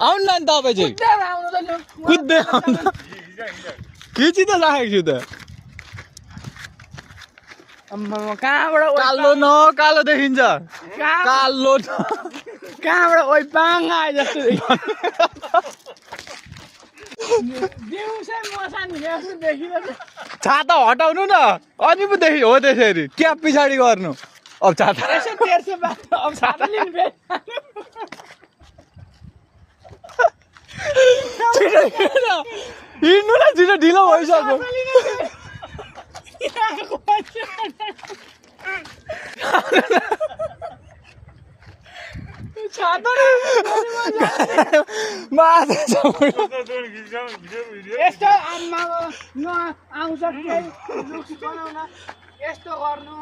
आउनु न तपाईँ चाहिँ कुद्दै आउनु खिची त राखेको छु त कहाँबाट कालो न कालो देखिन्छ कालो न कहाँबाट ओइ बाङ आए जस्तो दिउँसै मसान जस्तो देखिरहेको छाता हटाउनु न अनि पो देखि हो त्यसरी क्याप पछाडि गर्नु अब छाता यसो तेर्सो बाटो अब छाता लिनु हिँड्नु न छिटो ढिलो भइसक्यो छाता यस्तो आम्मा आउँछ लुक्स बनाउन यस्तो गर्नु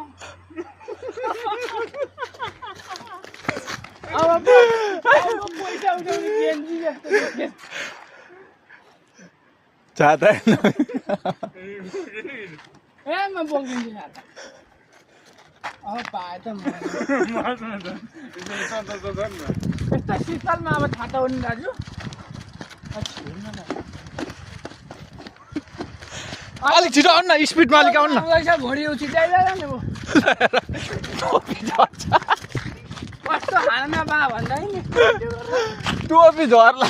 अब पैसा उठाउने गेन्जी जस्तो छाता ए म बोकिदिन्छु छाता अब पाए त यस्तो शीतलमा अब छाता उड्नु दाजु अलिक छिटो आउनु न स्पिडमा अलिक आउनु न घोडी छिटाइरहेको नि कस्तो हाल्न बा भन्दा नि टोपी झर्ला